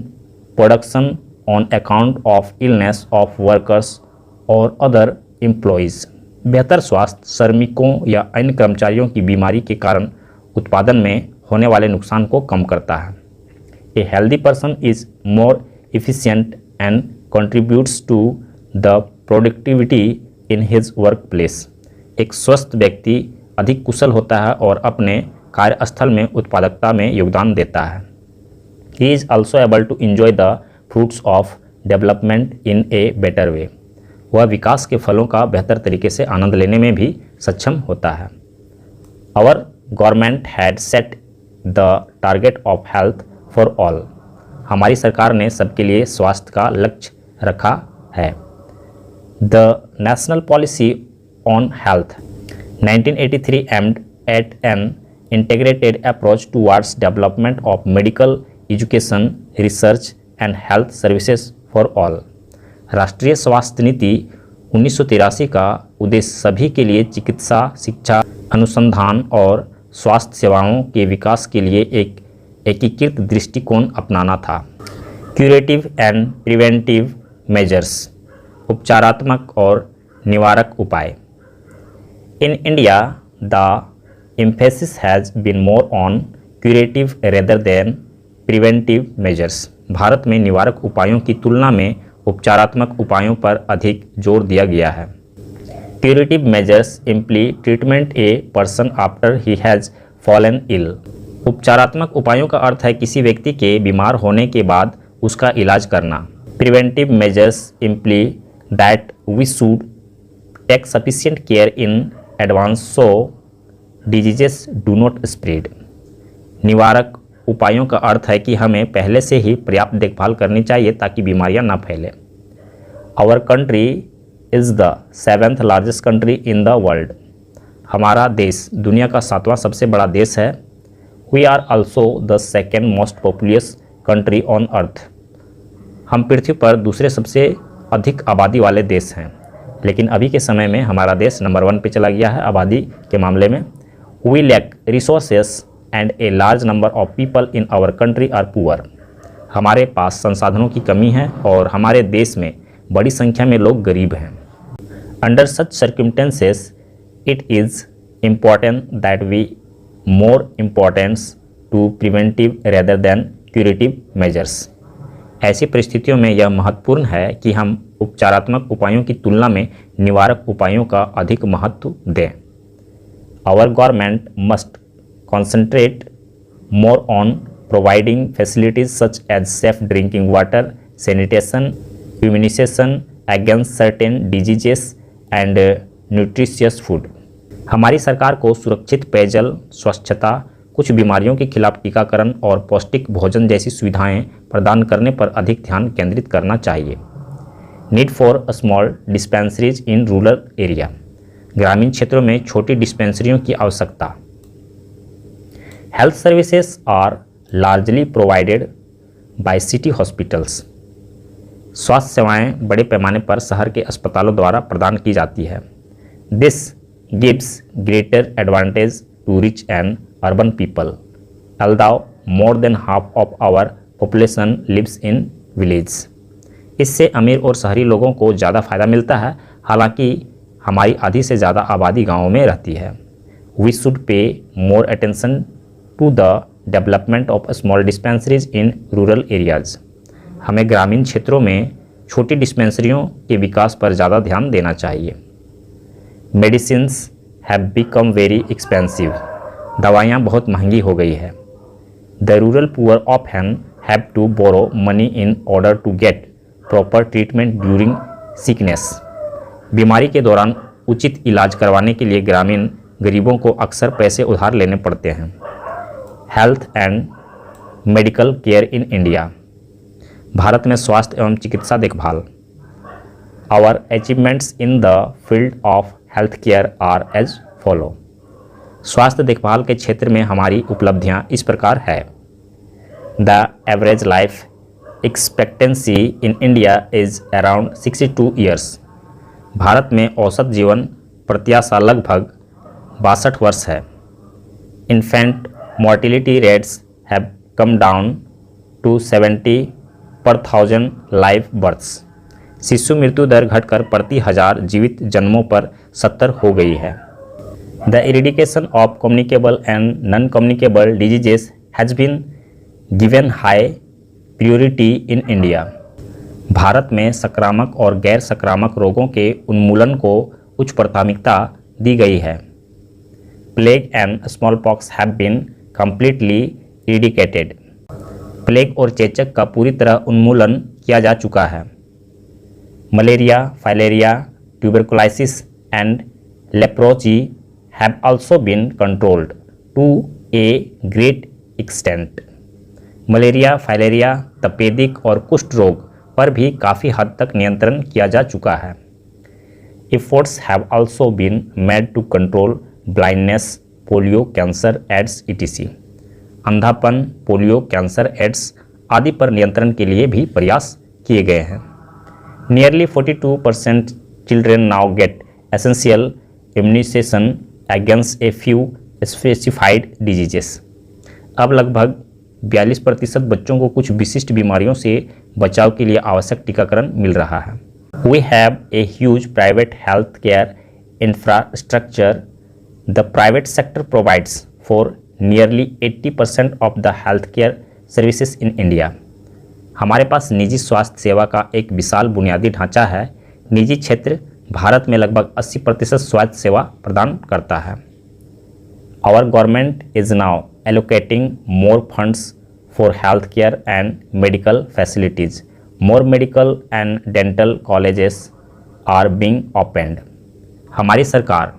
production on account of illness of workers और अदर एम्प्लॉयज़। बेहतर स्वास्थ्य श्रमिकों या अन्य कर्मचारियों की बीमारी के कारण उत्पादन में होने वाले नुकसान को कम करता है। A healthy person is more efficient and contributes to the productivity in his work place. एक स्वस्थ व्यक्ति अधिक कुशल होता है और अपने कार्यस्थल में उत्पादकता में योगदान देता है। He is also able to enjoy the fruits of development in a better way. वह विकास के फलों का बेहतर तरीके से आनंद लेने में भी सक्षम होता है। Our government had set the target of health for all. हमारी सरकार ने सबके लिए स्वास्थ्य का लक्ष्य रखा है। The national policy on health 1983 aimed at an integrated approach towards development of medical education, research and health services for all. राष्ट्रीय स्वास्थ्य नीति 1983 का उद्देश्य सभी के लिए चिकित्सा, शिक्षा, अनुसंधान और स्वास्थ्य सेवाओं के विकास के लिए एक एकीकृत दृष्टिकोण अपनाना था। क्यूरेटिव एंड प्रिवेंटिव मेजर्स, उपचारात्मक और निवारक उपाय। In India the emphasis has been more on curative rather than preventive measures. भारत में निवारक उपायों की तुलना में उपचारात्मक उपायों पर अधिक जोर दिया गया है। Curative measures imply treatment a person after he has fallen ill. उपचारात्मक उपायों का अर्थ है किसी व्यक्ति के बीमार होने के बाद उसका इलाज करना। Preventive measures imply that we should take sufficient care in advance so diseases do not spread. निवारक उपायों का अर्थ है कि हमें पहले से ही पर्याप्त देखभाल करनी चाहिए ताकि बीमारियां ना फैलें। Our country is the 7th largest country in the world. हमारा देश दुनिया का 7वां सबसे बड़ा देश है। We are also the 2nd most populous country on earth. हम पृथ्वी पर दूसरे सबसे अधिक आबादी वाले देश हैं, लेकिन अभी के समय में हमारा देश नंबर 1 पे चला गया है आबादी के मामले में। We lack resources and a large number of people in our country are poor. हमारे पास संसाधनों की कमी है और हमारे देश में बड़ी संख्या में लोग गरीब हैं। Under such circumstances it is important that we more importance to preventive rather than curative measures. ऐसी परिस्थितियों में यह महत्वपूर्ण है कि हम उपचारात्मक उपायों की तुलना में निवारक उपायों का अधिक महत्व दें। Our government must concentrate more on providing facilities such as safe drinking water, sanitation, immunization against certain diseases and nutritious food। हमारी सरकार को सुरक्षित पेयजल, स्वच्छता, कुछ बीमारियों के खिलाफ टीकाकरण और पौष्टिक भोजन जैसी सुविधाएं प्रदान करने पर अधिक ध्यान केंद्रित करना चाहिए। Need for small dispensaries in rural area. ग्रामीण क्षेत्रों में छोटी डिस्पेंसरियों की आवश्यकता। Health services are largely provided by city hospitals. स्वास्थ्य सेवाएं बड़े पैमाने पर शहर के अस्पतालों द्वारा प्रदान की जाती है। This gives greater advantage to rich and urban people, although more than half of our population lives in villages। इससे अमीर और शहरी लोगों को ज़्यादा फ़ायदा मिलता है, हालांकि हमारी आधी से ज़्यादा आबादी गाँवों में रहती है। We should pay more attention to the development of small dispensaries in rural areas। हमें ग्रामीण क्षेत्रों में छोटी डिस्पेंसरियों के विकास पर ज़्यादा ध्यान देना चाहिए। Medicines have become very expensive. दवाइयाँ बहुत महंगी हो गई है। The rural poor often have to borrow money in order to get proper treatment during sickness. बीमारी के दौरान उचित इलाज करवाने के लिए ग्रामीण गरीबों को अक्सर पैसे उधार लेने पड़ते हैं। Health and medical care in India. भारत में स्वास्थ्य एवं चिकित्सा देखभाल। Our achievements in the field of health care are as follow. स्वास्थ्य देखभाल के क्षेत्र में हमारी उपलब्धियां इस प्रकार है। The average life expectancy in India is around 62 years. भारत में औसत जीवन प्रत्याशा लगभग 62 वर्ष है। Infant mortality rates have come down to 70 per 1000 live births. शिशु मृत्यु दर घटकर प्रति 1000 जीवित जन्मों पर 70 हो गई है। The eradication of communicable and non communicable diseases has been given high priority in India. भारत में संक्रामक और गैर संक्रामक रोगों के उन्मूलन को उच्च प्राथमिकता दी गई है। Plague and smallpox have been completely eradicated. Plague और चेचक का पूरी तरह उन्मूलन किया जा चुका है। Malaria, filaria, tuberculosis and leprosy have also been controlled to a great extent. Malaria, filaria, तपेदिक और कुष्ठ रोग पर भी काफ़ी हद तक नियंत्रण किया जा चुका है। Efforts have also been made to control blindness, polio, cancer, AIDS etc। अंधापन, पोलियो, कैंसर, एड्स आदि पर नियंत्रण के लिए भी प्रयास किए गए हैं। Nearly 42% children now get essential immunisation against a few specified diseases. अब लगभग 42% बच्चों को कुछ विशिष्ट बीमारियों से बचाव के लिए आवश्यक टीकाकरण मिल रहा है। We have a huge private health care infrastructure. The private sector provides for nearly 80% of the health care services in India. हमारे पास निजी स्वास्थ्य सेवा का एक विशाल बुनियादी ढांचा है। निजी क्षेत्र भारत में लगभग 80% स्वास्थ्य सेवा प्रदान करता है। Our government is now allocating more funds for health care and medical facilities. More medical and dental colleges are being opened. हमारी सरकार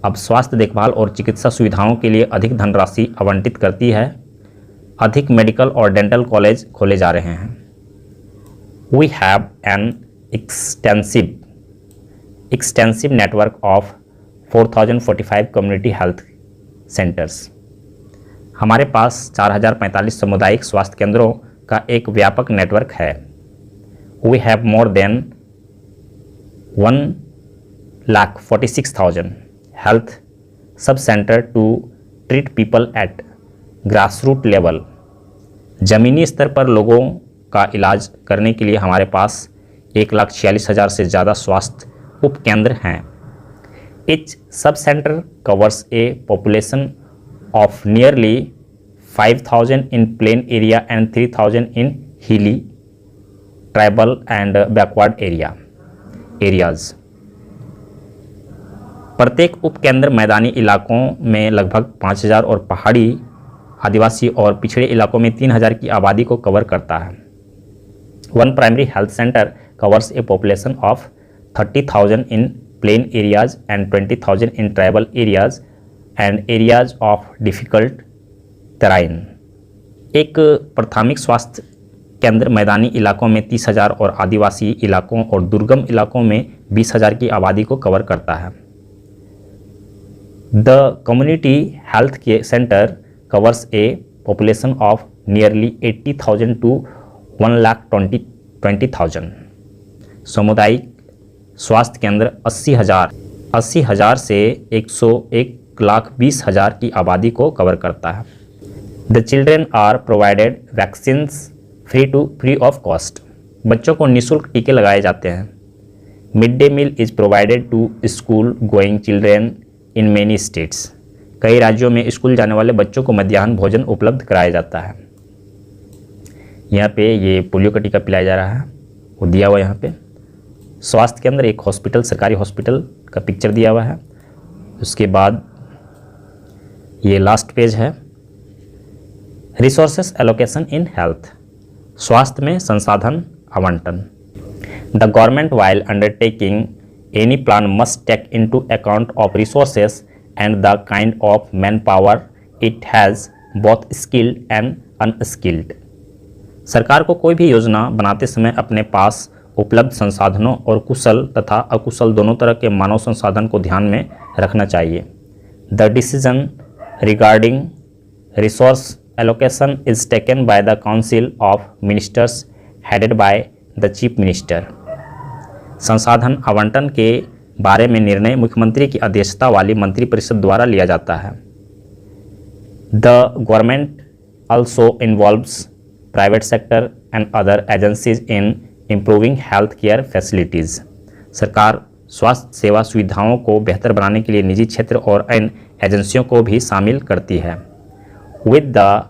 अब स्वास्थ्य देखभाल और चिकित्सा सुविधाओं के लिए अधिक धनराशि आवंटित करती है। अधिक मेडिकल और डेंटल कॉलेज खोले जा रहे हैं। We have an extensive network of 4045 community health centres. हमारे पास 4045 सामुदायिक स्वास्थ्य केंद्रों का एक व्यापक नेटवर्क है। We have more than 1,46,000 health sub centre to treat people at grassroot level. ज़मीनी स्तर पर लोगों का इलाज करने के लिए हमारे पास 1,46,000 से ज़्यादा स्वास्थ्य उपकेंद्र हैं। Each sub centre covers A population of nearly 5,000 in plain area and 3,000 इन हिली ट्राइबल एंड बैकवर्ड एरियाज। प्रत्येक उपकेंद्र मैदानी इलाकों में लगभग 5,000 और पहाड़ी, आदिवासी और पिछड़े इलाकों में 3,000 की आबादी को कवर करता है। One primary health centre covers a population of 30,000 in plain areas and 20,000 in tribal areas and areas of difficult terrain। एक प्राथमिक स्वास्थ्य केंद्र मैदानी इलाकों में 30,000 और आदिवासी इलाकों और दुर्गम इलाकों में 20,000 की आबादी को कवर करता है। The community health care centre covers a population of nearly 80,000 to 1,20,000। सामुदायिक स्वास्थ्य केंद्र 80,000 से 101,20,000 की आबादी को कवर करता है। The children are provided vaccines free of cost. बच्चों को निःशुल्क टीके लगाए जाते हैं। Mid day meal is provided to school going children in many states. कई राज्यों में स्कूल जाने वाले बच्चों को मध्याह्न भोजन उपलब्ध कराया जाता है। यहाँ पे ये पोलियो का टीका पिलाया जा रहा है, वो दिया हुआ यहाँ पे। स्वास्थ्य केंद्र एक हॉस्पिटल, सरकारी हॉस्पिटल का पिक्चर दिया हुआ है। उसके बाद ये लास्ट पेज है, रिसोर्सेस एलोकेशन इन हेल्थ। स्वास्थ्य में संसाधन आवंटन। The government while undertaking any plan must take into account of resources and the kind of manpower it has both skilled and unskilled. सरकार को कोई भी योजना बनाते समय अपने पास उपलब्ध संसाधनों और कुशल तथा अकुशल दोनों तरह के मानव संसाधन को ध्यान में रखना चाहिए। The decision regarding resource allocation is taken by the council of ministers headed by the chief minister. संसाधन आवंटन के बारे में निर्णय मुख्यमंत्री की अध्यक्षता वाली मंत्रिपरिषद द्वारा लिया जाता है। The government also involves private sector and other agencies in improving health care facilities। सरकार स्वास्थ्य सेवा सुविधाओं को बेहतर बनाने के लिए निजी क्षेत्र और इन एजेंसियों को भी शामिल करती है। With the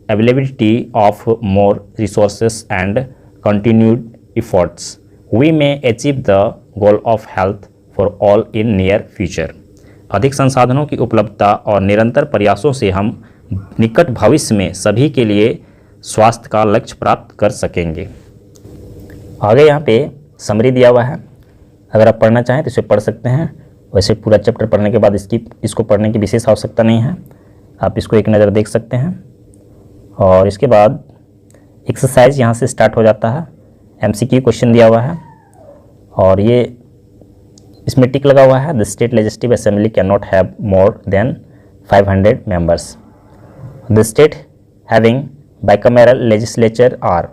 availability of more resources and continued efforts, we may achieve the goal of health for all in near future। अधिक संसाधनों की उपलब्धता और निरंतर प्रयासों से हम निकट भविष्य में सभी के लिए स्वास्थ्य का लक्ष्य प्राप्त कर सकेंगे। आगे यहाँ पे समरी दिया हुआ है, अगर आप पढ़ना चाहें तो इसे पढ़ सकते हैं। वैसे पूरा चैप्टर पढ़ने के बाद इसको पढ़ने की विशेष आवश्यकता नहीं है, आप इसको एक नज़र देख सकते हैं। और इसके बाद एक्सरसाइज यहाँ से स्टार्ट हो जाता है। MCQ क्वेश्चन दिया हुआ है और ये इसमें टिक लगा हुआ है, the state legislative assembly can not have more than 500 members. The state having bicameral legislature are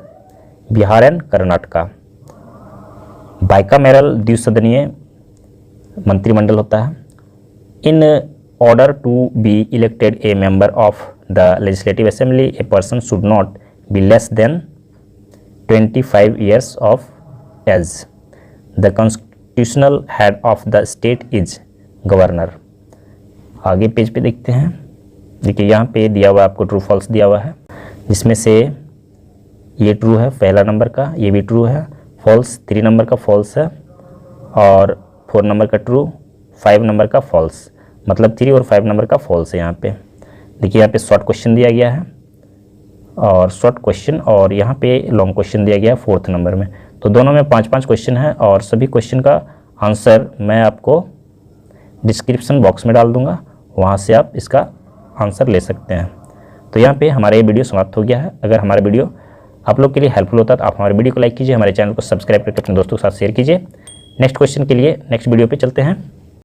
Bihar and Karnataka. Bicameral द्विसदनीय मंत्रिमंडल होता है। In order to be elected a member of the legislative assembly a person should not be less than 25 years of age. The constitutional head of the state is governor. आगे page पे देखते हैं। देखिए यहाँ पे दिया हुआ आपको ट्रू फॉल्स दिया हुआ है, जिसमें से ये ट्रू है पहला नंबर का, ये भी ट्रू है। फॉल्स 3 नंबर का फॉल्स है और 4 नंबर का ट्रू, 5 नंबर का फॉल्स, मतलब 3 और 5 नंबर का फॉल्स है यहाँ पे। देखिए यहाँ पे शॉर्ट क्वेश्चन दिया गया है और शॉर्ट क्वेश्चन, और यहाँ पे लॉन्ग क्वेश्चन दिया गया है 4th नंबर में। तो दोनों में 5-5 क्वेश्चन है और सभी क्वेश्चन का आंसर मैं आपको डिस्क्रिप्शन बॉक्स में डाल दूंगा, वहाँ से आप इसका आंसर ले सकते हैं। तो यहाँ पे हमारा ये वीडियो समाप्त हो गया है। अगर हमारा वीडियो आप लोग के लिए हेल्पफुल होता है तो आप हमारे वीडियो को लाइक कीजिए, हमारे चैनल को सब्सक्राइब करके अपने दोस्तों के साथ शेयर कीजिए। नेक्स्ट क्वेश्चन के लिए नेक्स्ट वीडियो पे चलते हैं।